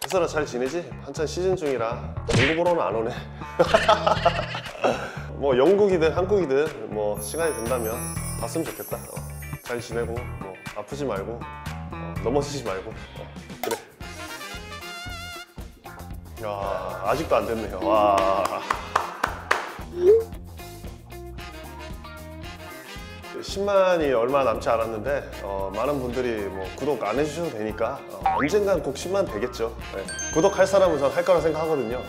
혜선아 잘 지내지? 한참 시즌 중이라 농구 보러는 안 오네. 뭐 영국이든 한국이든 뭐 시간이 된다면 봤으면 좋겠다. 잘 지내고 뭐 아프지 말고 넘어지지 말고 그래. 야 아직도 안 됐네요. 와. 10만이 얼마 남지 않았는데 많은 분들이 뭐 구독 안 해주셔도 되니까 언젠간 꼭 10만 되겠죠. 네. 구독할 사람은 전 할 거라 생각하거든요.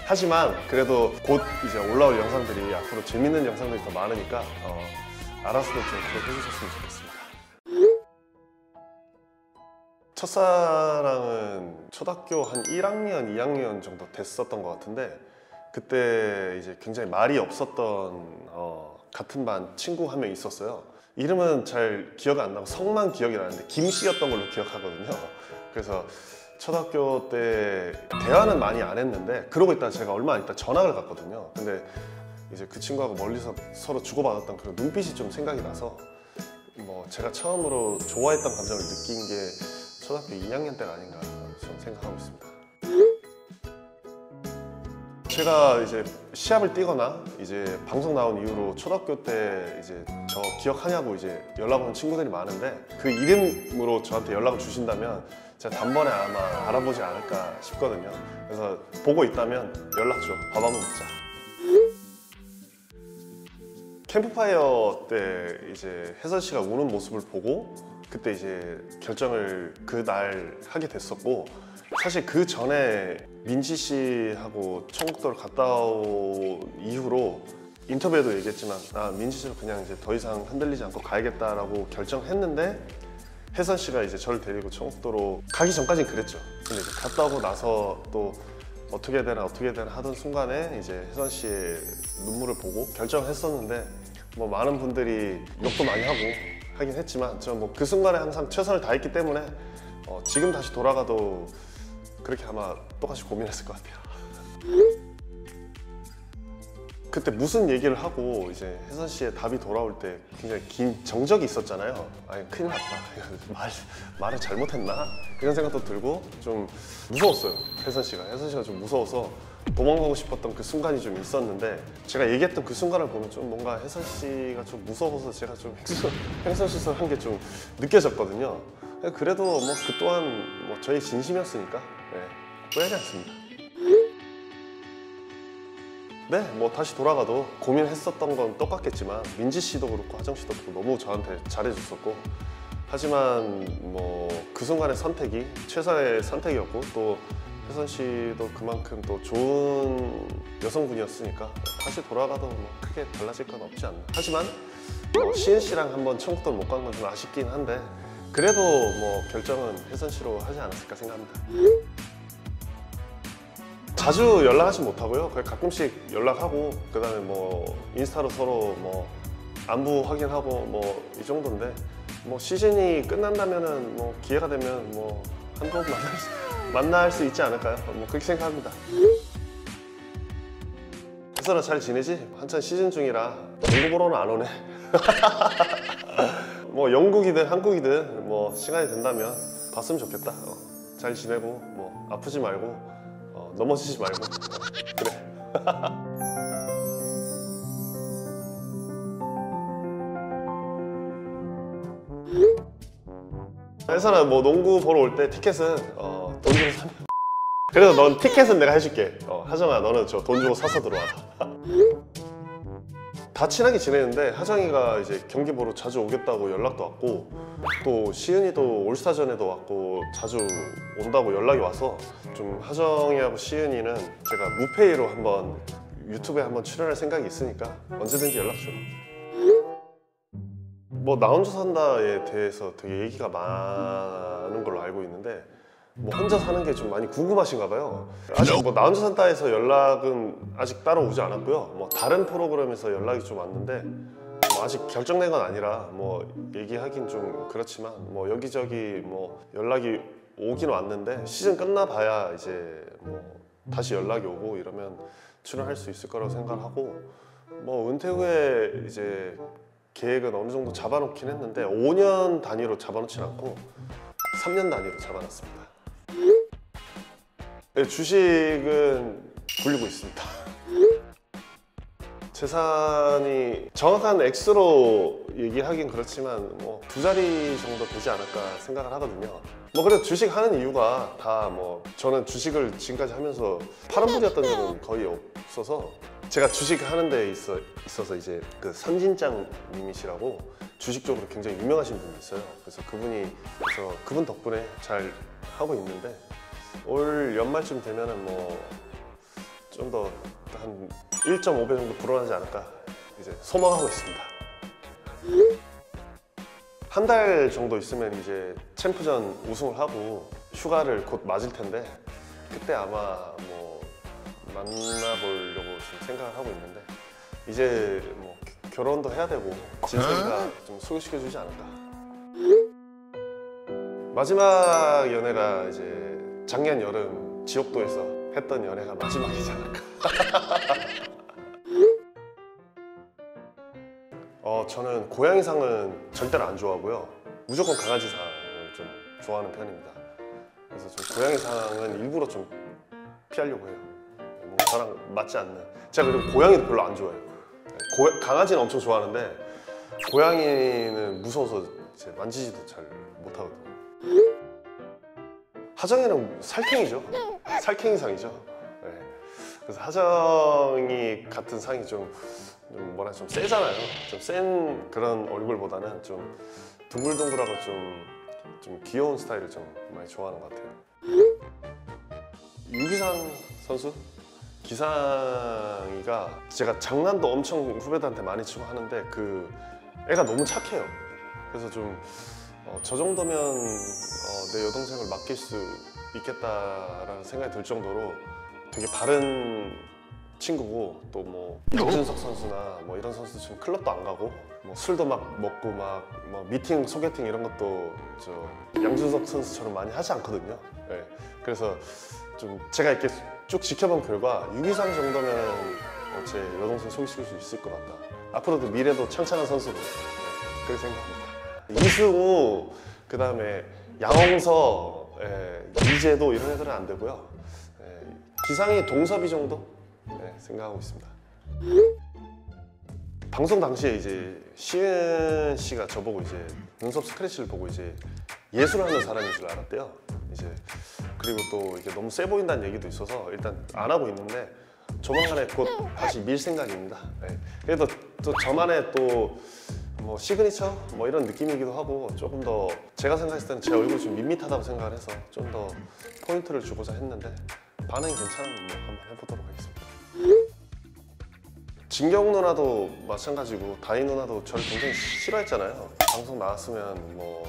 하지만 그래도 곧 이제 올라올 영상들이 앞으로 재밌는 영상들이 더 많으니까 알아서도 좀 구독해 주셨으면 좋겠습니다. 첫사랑은 초등학교 한 1학년, 2학년 정도 됐었던 것 같은데 그때 이제 굉장히 말이 없었던 같은 반 친구 한 명 있었어요. 이름은 잘 기억 안 나고 성만 기억이 나는데 김씨였던 걸로 기억하거든요. 그래서 초등학교 때 대화는 많이 안 했는데 그러고 있다가 제가 얼마 안 있다 전학을 갔거든요. 근데 이제 그 친구하고 멀리서 서로 주고받았던 그런 눈빛이 좀 생각이 나서 뭐 제가 처음으로 좋아했던 감정을 느낀 게 초등학교 2학년 때가 아닌가 저는 생각하고 있습니다. 제가 이제 시합을 뛰거나 이제 방송 나온 이후로 초등학교 때 이제 저 기억하냐고 이제 연락 오는 친구들이 많은데 그 이름으로 저한테 연락을 주신다면 제가 단번에 아마 알아보지 않을까 싶거든요. 그래서 보고 있다면 연락 줘. 밥 한번 먹자. 캠프파이어 때 이제 혜선 씨가 우는 모습을 보고 그때 이제 결정을 그날 하게 됐었고 사실 그 전에 민지 씨하고 청국도를 갔다 온 이후로 인터뷰에도 얘기했지만 민지 씨로 그냥 이제 더 이상 흔들리지 않고 가야겠다라고 결정했는데 혜선 씨가 이제 저를 데리고 청국도로 가기 전까지는 그랬죠. 근데 이제 갔다 오고 나서 또 어떻게 해야 되나 하던 순간에 이제 혜선 씨의 눈물을 보고 결정을 했었는데 뭐 많은 분들이 욕도 많이 하고 하긴 했지만 저 뭐 그 순간에 항상 최선을 다했기 때문에 지금 다시 돌아가도 그렇게 아마 똑같이 고민했을 것 같아요. 그때 무슨 얘기를 하고 이제 혜선 씨의 답이 돌아올 때 굉장히 긴 정적이 있었잖아요. 아니 큰일 났다. 말을 잘못했나? 이런 생각도 들고 좀 무서웠어요. 혜선 씨가 좀 무서워서 도망가고 싶었던 그 순간이 좀 있었는데 제가 얘기했던 그 순간을 보면 좀 뭔가 혜선 씨가 좀 무서워서 제가 좀 횡설수설한 게 좀 느껴졌거든요. 그래도 뭐 그 또한 뭐 저의 진심이었으니까 후회하지 않습니다. 네, 뭐 다시 돌아가도 고민했었던 건 똑같겠지만 민지 씨도 그렇고 하정 씨도 그렇고 너무 저한테 잘해줬었고 하지만 뭐 그 순간의 선택이 최선의 선택이었고 또 혜선 씨도 그만큼 또 좋은 여성분이었으니까 다시 돌아가도 뭐 크게 달라질 건 없지 않나. 하지만 뭐 시은 씨랑 한번 청국도를 못 간 건 좀 아쉽긴 한데 그래도 뭐 결정은 혜선 씨로 하지 않았을까 생각합니다. 자주 연락하지 못하고요. 그냥 가끔씩 연락하고 그다음에 뭐 인스타로 서로 뭐 안부 확인하고 뭐 이 정도인데 뭐 시즌이 끝난다면은 뭐 기회가 되면 뭐 한번 만날 수 있지 않을까요? 뭐 그렇게 생각합니다. 혜선아 잘 지내지? 한참 시즌 중이라 농구 보러는 안 오네. 뭐 영국이든 한국이든 뭐 시간이 된다면 봤으면 좋겠다. 잘 지내고 뭐 아프지 말고 넘어지지 말고 그래. 혜선아 뭐 농구 보러 올 때 티켓은 돈 주고 사면 그래서 넌 티켓은 내가 해줄게. 하정아 너는 저 돈 주고 사서 들어와. 다 친하게 지내는데 하정이가 이제 경기 보러 자주 오겠다고 연락도 왔고 또 시은이도 올스타전에도 왔고 자주 온다고 연락이 와서 좀 하정이하고 시은이는 제가 무페이로 한번 유튜브에 한번 출연할 생각이 있으니까 언제든지 연락 줘. 뭐 나 혼자 산다에 대해서 되게 얘기가 많은 걸로 알고 있는데 뭐 혼자 사는 게 좀 많이 궁금하신가 봐요. 아직 뭐 나 혼자 산다에서 연락은 아직 따로 오지 않았고요. 뭐 다른 프로그램에서 연락이 좀 왔는데 뭐 아직 결정된 건 아니라 뭐 얘기하긴 좀 그렇지만 뭐 여기저기 뭐 연락이 오긴 왔는데 시즌 끝나봐야 이제 뭐 다시 연락이 오고 이러면 출연할 수 있을 거라고 생각하고 뭐 은퇴 후에 이제 계획은 어느 정도 잡아놓긴 했는데 5년 단위로 잡아놓진 않고 3년 단위로 잡아놨습니다. 네, 주식은 굴리고 있습니다. 재산이 정확한 액수로 얘기하긴 그렇지만 뭐 2자리 정도 되지 않을까 생각을 하거든요. 뭐 그래도 주식 하는 이유가 다 뭐 저는 주식을 지금까지 하면서 파란불이었던 적은 거의 없어서, 제가 주식 하는 데 있어서 이제 그 선진장 님이시라고 주식 쪽으로 굉장히 유명하신 분이 있어요. 그래서 그분 덕분에 잘 하고 있는데, 올 연말쯤 되면은 뭐 좀 더 한 1.5배 정도 불어나지 않을까 이제 소망하고 있습니다. 한 달 정도 있으면 이제 챔프전 우승을 하고 휴가를 곧 맞을 텐데, 그때 아마 뭐 만나보려고 지금 생각을 하고 있는데, 이제 뭐 결혼도 해야 되고 진석이가 좀 소개시켜주지 않을까. 마지막 연애가 이제 작년 여름 지옥도에서 했던 연애가 마지막이지 않을까. 저는 고양이상은 절대로 안 좋아하고요. 무조건 강아지상을 좀 좋아하는 편입니다. 그래서 좀 고양이상은 일부러 좀 피하려고 해요. 뭔가 저랑 맞지 않는. 제가 그리고 고양이도 별로 안 좋아해요. 강아지는 엄청 좋아하는데 고양이는 무서워서 이제 만지지도 잘 못하거든요. 하정이는 살쾡이죠. 살쾡이상이죠. 네. 그래서 하정이 같은 상이 좀 뭐라 좀 세잖아요. 좀 센 그런 얼굴보다는 좀 둥글둥글하고 좀 귀여운 스타일을 좀 많이 좋아하는 것 같아요. 유기상 선수? 기상이가 제가 장난도 엄청 후배들한테 많이 치고 하는데 그 애가 너무 착해요. 그래서 좀 저 정도면 내 여동생을 맡길 수 있겠다라는 생각이 들 정도로 되게 바른 친구고, 또 뭐 양준석 선수나 뭐 이런 선수처럼 클럽도 안 가고 뭐 술도 막 먹고 막 뭐 미팅 소개팅 이런 것도 저 양준석 선수처럼 많이 하지 않거든요. 네. 그래서 좀 제가 이렇게 쭉 지켜본 결과 유기상 정도면 제 여동생 소개시킬 수 있을 것 같다. 앞으로도 미래도 창창한 선수로, 네, 그렇게 생각합니다. 이승우, 그 다음에 양홍서, 이재도 이런 애들은 안 되고요. 기상이 동섭이 정도 생각하고 있습니다. 방송 당시에 이제 시은 씨가 저보고 이제 눈썹 스크래치를 보고 이제 예술하는 사람인 줄 알았대요. 이제 그리고 또 이게 너무 세 보인다는 얘기도 있어서 일단 안 하고 있는데 조만간에 곧 다시 밀 생각입니다. 그래도 또 저만의 또 뭐 시그니처 뭐 이런 느낌이기도 하고, 조금 더 제가 생각했을 때는 제 얼굴이 좀 밋밋하다고 생각을 해서 좀 더 포인트를 주고자 했는데 반응이 괜찮으면 뭐 한번 해보도록 하겠습니다. 진경 누나도 마찬가지고 다희 누나도 저를 굉장히 싫어했잖아요. 방송 나왔으면 뭐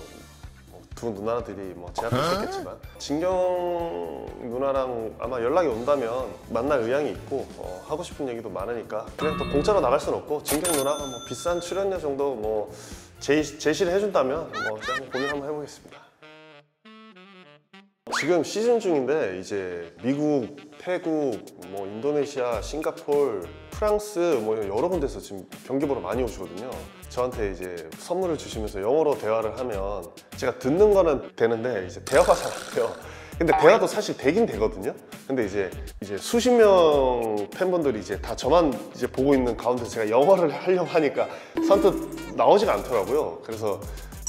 두 누나들이 뭐 제압했겠지만, 진경 누나랑 아마 연락이 온다면 만날 의향이 있고 하고 싶은 얘기도 많으니까 그냥 또 공짜로 나갈 수는 없고, 진경 누나가 뭐 비싼 출연료 정도 뭐 제시를 해준다면 뭐 제가 한번 고민 한번 해보겠습니다. 지금 시즌 중인데 이제 미국, 태국, 뭐 인도네시아, 싱가포르, 프랑스 뭐 여러 군데서 지금 경기 보러 많이 오시거든요. 저한테 이제 선물을 주시면서 영어로 대화를 하면 제가 듣는 거는 되는데 이제 대화가 잘 안 돼요. 근데 대화도 사실 되긴 되거든요. 근데 이제 수십 명 팬분들이 이제 다 저만 이제 보고 있는 가운데 제가 영어를 하려고 하니까 선뜻 나오지가 않더라고요. 그래서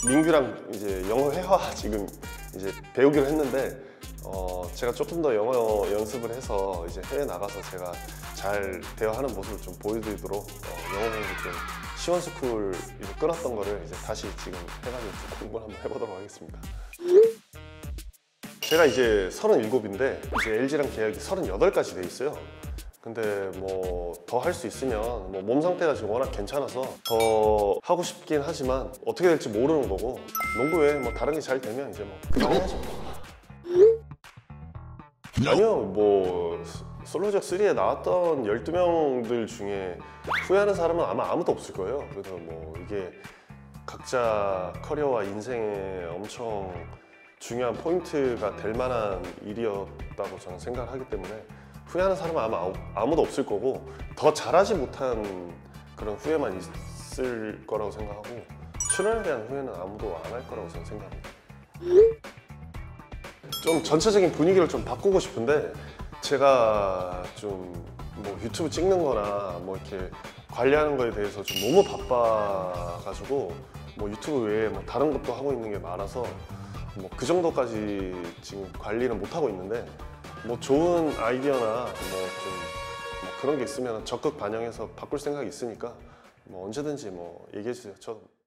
민규랑 이제 영어 회화 지금 이제 배우기로 했는데 제가 조금 더 영어 연습을 해서 이제 해외 나가서 제가 잘 대화하는 모습을 좀 보여드리도록 영어 공부 좀 시원스쿨 끊었던 거를 이제 다시 지금 해가지고 공부를 한번 해보도록 하겠습니다. 제가 이제 37인데 이제 LG랑 계약이 38까지 돼 있어요. 근데 뭐 더 할 수 있으면 뭐 몸 상태가 지금 워낙 괜찮아서 더 하고 싶긴 하지만 어떻게 될지 모르는 거고, 농구 외에 뭐 다른 게 잘 되면 이제 뭐 그만하죠. 아니요, 뭐 솔로적 3에 나왔던 12명들 중에 후회하는 사람은 아마 아무도 없을 거예요. 그래서 뭐 이게 각자 커리어와 인생에 엄청 중요한 포인트가 될 만한 일이었다고 저는 생각을 하기 때문에 후회하는 사람은 아마 아무도 없을 거고, 더 잘하지 못한 그런 후회만 있을 거라고 생각하고, 출연에 대한 후회는 아무도 안 할 거라고 저는 생각합니다. 좀 전체적인 분위기를 좀 바꾸고 싶은데 제가 좀 뭐 유튜브 찍는 거나 뭐 이렇게 관리하는 거에 대해서 좀 너무 바빠가지고 뭐 유튜브 외에 뭐 다른 것도 하고 있는 게 많아서 뭐 그 정도까지 지금 관리는 못 하고 있는데 뭐 좋은 아이디어나 뭐 좀 뭐 그런 게 있으면 적극 반영해서 바꿀 생각이 있으니까 뭐 언제든지 뭐 얘기해 주세요. 저